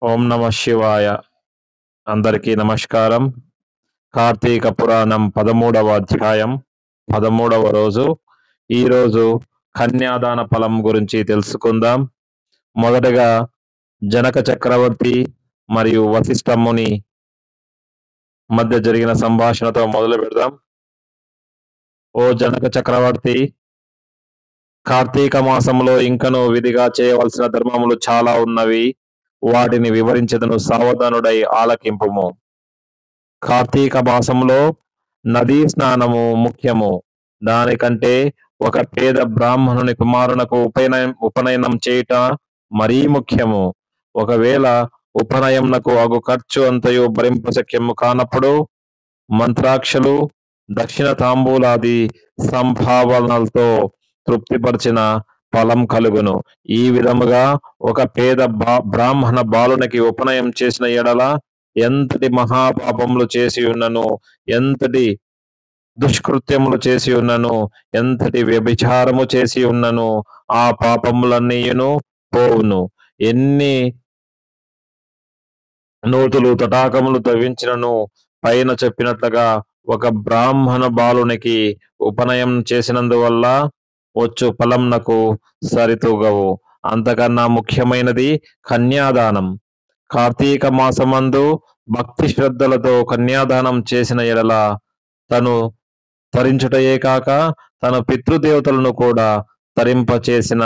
ఓం నమ శివాయ. అందరికీ నమస్కారం. కార్తీక పురాణం 13వ అధ్యాయం 13వ రోజు. ఈరోజు కన్యాదాన ఫలం గురించి తెలుసుకుందాం. మొదటగా జనక చక్రవర్తి మరియు వశిష్ఠ ముని మధ్య జరిగిన సంభాషణతో మొదలు పెడదాం. ఓ జనక చక్రవర్తి, కార్తీక మాసంలో ఇంకనూ విధిగా చేయవలసిన ధర్మములు చాలా ఉన్నవి. వాటిని వివరించెదను, సావధానుడై ఆలకింపుము. కార్తీక మాసంలో నదీ స్నానము ముఖ్యము. దానికంటే ఒక పేద బ్రాహ్మణుని కుమారునకు ఉపనయనం చేయుట మరీ ముఖ్యము. ఒకవేళ ఉపనయనకు అగు ఖర్చు అంతయు భరింపశక్యము కానప్పుడు మంత్రాక్షలు, దక్షిణ తాంబూలాది సంభావనలతో తృప్తిపరిచిన ఫలం కలుగును. ఈ విధముగా ఒక పేద బ్రాహ్మణ బాలునికి ఉపనయం చేసిన ఎడల ఎంతటి మహాపాపములు చేసి ఉన్నను, ఎంతటి దుష్కృత్యములు చేసి ఉన్నను, ఎంతటి వ్యభిచారము చేసి ఉన్నను, ఆ పాపములన్నీయును పోవును. ఎన్ని నూతులు తటాకములు తవ్వించినను పైన చెప్పినట్లుగా ఒక బ్రాహ్మణ బాలునికి ఉపనయం చేసినందువల్ల వచ్చు ఫలంనకు సరితూగవు. అంతకన్నా ముఖ్యమైనది కన్యాదానం. కార్తీక మాసమందు భక్తి శ్రద్ధలతో కన్యాదానం చేసిన ఎడల తను తరించుటయే కాక తన పితృదేవతలను కూడా తరింపచేసిన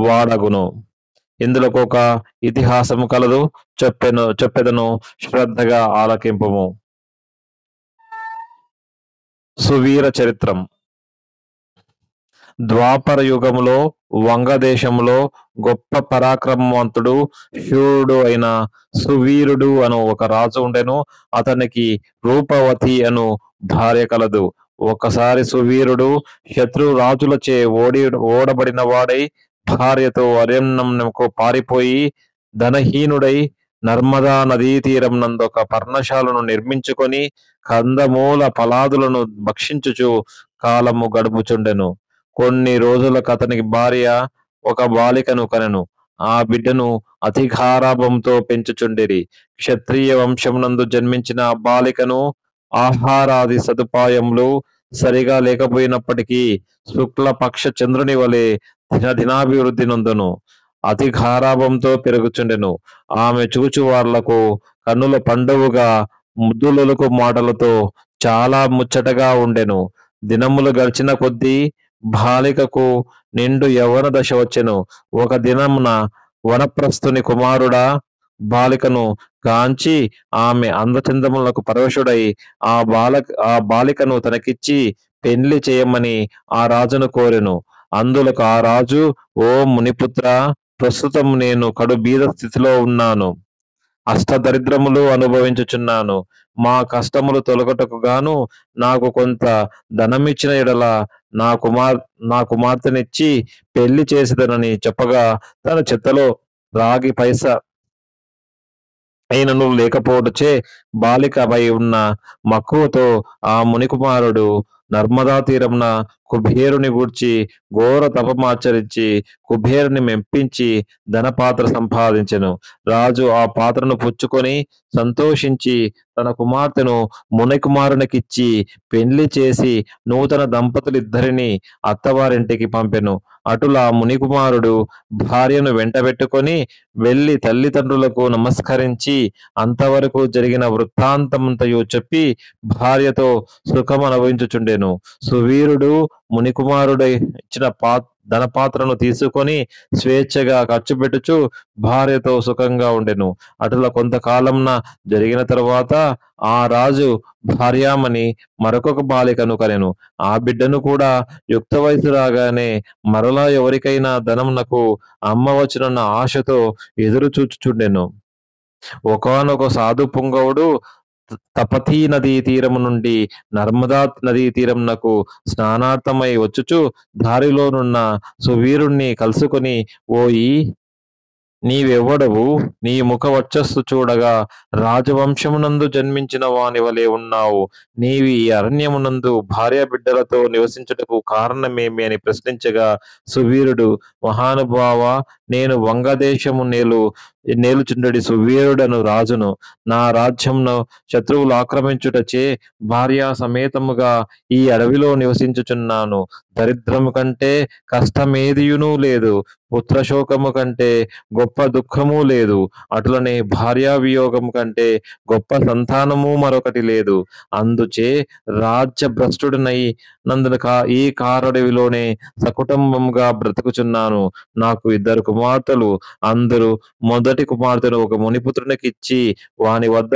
వాడగును. ఇందులో ఒక ఇతిహాసము కలదు, చెప్పెదను, శ్రద్ధగా ఆలకింపుము. సువీర చరిత్రం. ద్వాపర యుగములో వంగదేశములో గొప్ప పరాక్రమవంతుడు శూరుడు అయిన సువీరుడు అను ఒక రాజు ఉండెను. అతనికి రూపవతి అను భార్య కలదు. ఒకసారి సువీరుడు శత్రు రాజులచే ఓడబడిన వాడై భార్యతో అరణ్యమునకు పారిపోయి ధనహీనుడై నర్మదా నదీ తీరం నందొక పర్ణశాలను నిర్మించుకొని కందమూల ఫలాదులను భక్షించుచు కాలము గడుపుచుండెను. కొన్ని రోజులకు అతనికి భార్య ఒక బాలికను కనెను. ఆ బిడ్డను అతి గారాభంతో పెంచుచుండిరి. క్షత్రియ వంశమునందు జన్మించిన ఆ బాలికను ఆహారాది సదుపాయములు సరిగా లేకపోయినప్పటికీ శుక్లపక్ష చంద్రుని వలె దినాభివృద్ధి నొందును. అతి గారాభంతో పెరుగుచుండెను. ఆమె చూచు వార్లకు కన్నుల పండువుగా ముద్దులొలుకు మాటలతో చాలా ముచ్చటగా ఉండెను. దినములు గడిచిన కొద్దీ బాలికకు నిండు యవ్వన దశ వచ్చెను. ఒక దినమున వనప్రస్థుని కుమారుడా బాలికను గాంచి ఆమె అందచందములకు పరవశుడై ఆ బాలికను తనకిచ్చి పెండ్లి చేయమని ఆ రాజును కోరెను. అందులకు ఆ రాజు, ఓ మునిపుత్ర, ప్రస్తుతం నేను కడు బీద స్థితిలో ఉన్నాను. అష్టదరిద్రములు అనుభవించుచున్నాను. మా కష్టములు తొలగటకు గాను నాకు కొంత ధనమిచ్చిన ఎడల నా కుమార్తెనిచ్చి పెళ్లి చేసేదనని చెప్పగా తన చెత్తలో రాగి పైస అయినను లేకపోవటచే బాలికపై ఉన్న మక్కువతో ఆ మునికుమారుడు నర్మదా తీరమున కుబేరుని గూర్చి ఘోర తపమాచరించి కుబేరుని మెప్పించి ధనపాత్ర సంపాదించెను. రాజు ఆ పాత్రను పుచ్చుకొని సంతోషించి తన కుమార్తెను మునికుమారునికిచ్చి పెండ్లి చేసి నూతన దంపతులిద్దరిని అత్తవారింటికి పంపెను. అటులా మునికుమారుడు భార్యను వెంటబెట్టుకొని వెళ్ళి తల్లిదండ్రులకు నమస్కరించి అంతవరకు జరిగిన వృత్తాంతమంతయు చెప్పి భార్యతో సుఖం అనుభవించుచుండెను. సువీరుడు మునికుమారుడు ఇచ్చిన ధనపాత్రను తీసుకొని స్వేచ్ఛగా ఖర్చు పెట్టుచు భార్యతో సుఖంగా ఉండెను. అటులా కొంతకాలంన జరిగిన తరువాత ఆ రాజు భార్యామణి మరొక బాలికను కనెను. ఆ బిడ్డను కూడా యుక్త వయసు రాగానే మరలా ఎవరికైనా ధనమునకు అమ్మవచ్చునన్న ఆశతో ఎదురు చూచుచుండెను. ఒకానొక సాధు పుంగవుడు తపతీ నదీ తీరము నుండి నర్మదా నదీ తీరమునకు స్నానార్థమై వచ్చుచు దారిలోనున్న సువీరుణ్ణి కలుసుకొని, ఓయి నీవెవ్వడవు? నీ ముఖ వర్చస్సు చూడగా రాజవంశమునందు జన్మించిన వానివలే ఉన్నావు. నీవు ఈ అరణ్యమునందు భార్యాబిడ్డలతో నివసించుటకు కారణమేమి అని ప్రశ్నించగా సువీరుడు, మహానుభావా! నేను వంగదేశము నేలుచుండెడి సువీరుడను రాజును. నా రాజ్యంను శత్రువులు ఆక్రమించుటచే భార్యా సమేతముగా ఈ అడవిలో నివసించుచున్నాను. దరిద్రము కంటే కష్టమేదియునూ లేదు. పుత్రశోకము కంటే గొప్ప దుఃఖము లేదు. అటులనే భార్యావియోగము కంటే గొప్ప సంతానము మరొకటి లేదు. అందుచే రాజ్యభ్రష్టుడనై ఈ కారడవిలోనే సకుటుంబముగా బ్రతుకుచున్నాను. నాకు 2 కుమార్తెలు. అందరూ మొదటి కుమార్తెను ఒక మునిపుత్రునికిచ్చి వాని వద్ద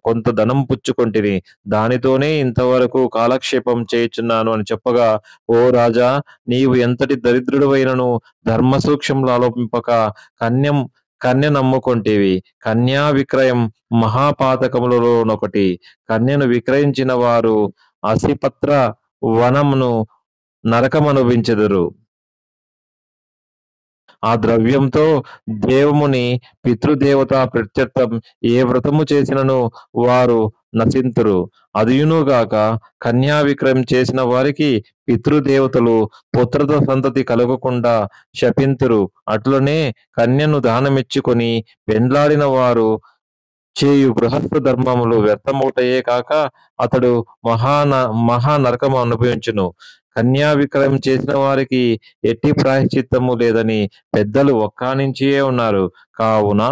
కొంత ధనం పుచ్చుకొంటిని. దానితోనే ఇంతవరకు కాలక్షేపం చేయుచున్నాను అని చెప్పగా, ఓ రాజా! నీవు ఎంతటి దరిద్రుడవైనను ధర్మ సూక్ష్మములు ఆలోచింపక కన్య నమ్ముకొంటివి. కన్యా విక్రయం మహాపాతకములలోనొకటి. కన్యను విక్రయించిన వారు అసిపత్ర వనమును నరకమనుభవించెదరు. ఆ ద్రవ్యంతో దేవముని పితృదేవతా ప్రీత్యర్థం ఏ వ్రతము చేసినను వారు నశింతురు. అదియునుగాక కన్యా విక్రయం చేసిన వారికి పితృదేవతలు పుత్రత సంతతి కలగకుండా శపింతురు. అట్లనే కన్యను దానమిచ్చుకొని పెండ్లాడిన వారు చేయు గృహస్థ ధర్మములు వ్యర్థమౌటయే కాక అతడు మహా నరకము అనుభవించును. కన్యా విక్రయం చేసిన వారికి ఎట్టి ప్రాయశ్చిత్తము లేదని పెద్దలు ఒక్కానించియే ఉన్నారు. కావున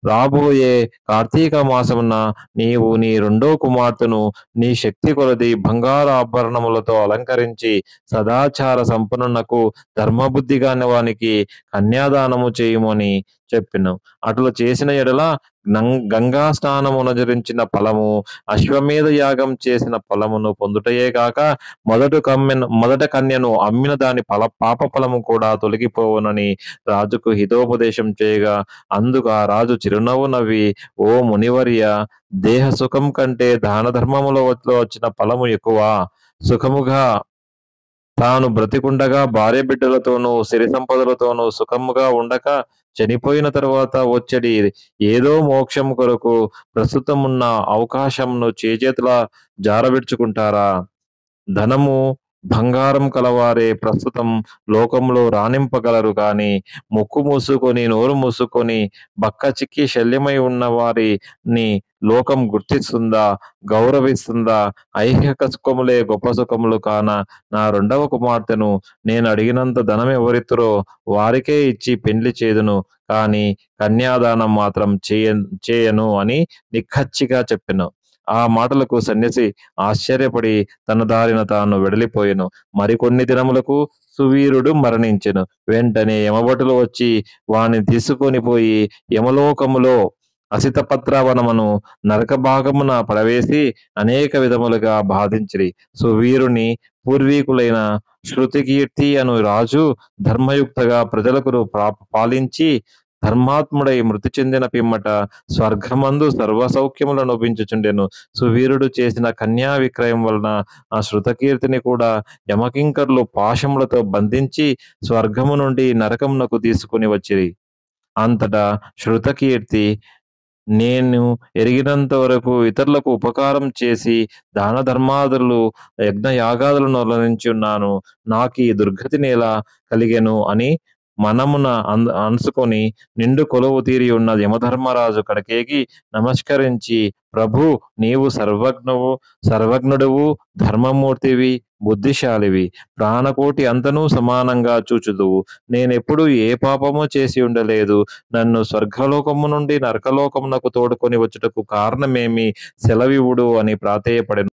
రాబోయే కార్తీక మాసమున నీవు నీ 2వ కుమార్తెను నీ శక్తి కొలది బంగారు ఆభరణములతో అలంకరించి సదాచార సంపన్నునకు ధర్మబుద్ధి గాని వానికి కన్యాదానము చేయుమని చెప్పెను. అట్లా చేసిన యెడల గంగా స్నానమునచరించిన ఫలము, అశ్వమేధ యాగం చేసిన ఫలమును పొందుటయే గాక మొదట కన్యను అమ్మిన దాని పాప ఫలము కూడా తొలగిపోవునని రాజుకు హితోపదేశం చేయగా, అందుకు ఆ రాజు చిరునవ్వు నవ్వి, ఓ మునివర్య! దేహ సుఖం కంటే దాన ధర్మములో వచ్చిన ఫలము ఎక్కువ. సుఖముగా తాను బ్రతికుండగా భార్యాబిడ్డలతోనూ సిరి సంపదలతోనూ సుఖముగా ఉండక చనిపోయిన తరువాత వచ్చెడి ఏదో మోక్షము కొరకు ప్రస్తుతమున్న అవకాశంను చేజేతులా జారవిడుచుకుంటారా? ధనము, బంగారం కలవారే ప్రస్తుతం లోకంలో రాణింపగలరు గాని, ముక్కు మూసుకొని, నోరు మూసుకొని బక్కచిక్కి శల్యమై ఉన్న వారిని లోకం గుర్తిస్తుందా? గౌరవిస్తుందా? ఐహిక సుఖములే గొప్ప సుఖములు కాన నా 2వ కుమార్తెను నేనడిగినంత ధనమెవ్వరిత్తురో వారికే ఇచ్చి పెండ్లి చేదును. కానీ కన్యాదానం మాత్రం చేయను అని నిక్కచ్చిగా చెప్పెను. ఆ మాటలకు సన్యాసి ఆశ్చర్యపడి తన దారిన తాను వెడలిపోయెను. మరికొన్ని దినములకు సువీరుడు మరణించెను. వెంటనే యమభటులు వచ్చి వాని తీసుకొని పోయి యమలోకములో అసితపత్రవనమును నరక భాగమున పడవేసి అనేక విధములుగా బాధించిరి. సువీరుని పూర్వీకులైన శృతికీర్తి అను రాజు ధర్మయుక్తగా ప్రజలకు పాలించి ధర్మాత్ముడై మృతి చెందిన పిమ్మట స్వర్గమందు సర్వసౌఖ్యములను నొప్పించుచుండెను. సువీరుడు చేసిన కన్యా విక్రయం వలన ఆ శృతకీర్తిని కూడా యమకింకరులు పాశములతో బంధించి స్వర్గము నుండి నరకమునకు తీసుకుని వచ్చిరి. అంతటా శృతకీర్తి, నేను ఎరిగినంత వరకు ఇతరులకు ఉపకారం చేసి దాన ధర్మాదులు యజ్ఞయాగాదులను అనుసరించున్నాను. నాకీ దుర్గతి నేల కలిగెను అని మనమున అనుసుకొని నిండు కొలువు తీరి ఉన్న యమధర్మరాజు కడకేగి నమస్కరించి, ప్రభూ! నీవు సర్వజ్ఞుడవు, ధర్మమూర్తివి, బుద్ధిశాలివి, ప్రాణకోటి అంతనూ సమానంగా చూచుదువు. నేనెప్పుడు ఏ పాపము చేసి ఉండలేదు. నన్ను స్వర్గలోకము నుండి నరకలోకమునకు తోడుకొని వచ్చుటకు కారణమేమి సెలవివుడు అని ప్రాధేయపడెను.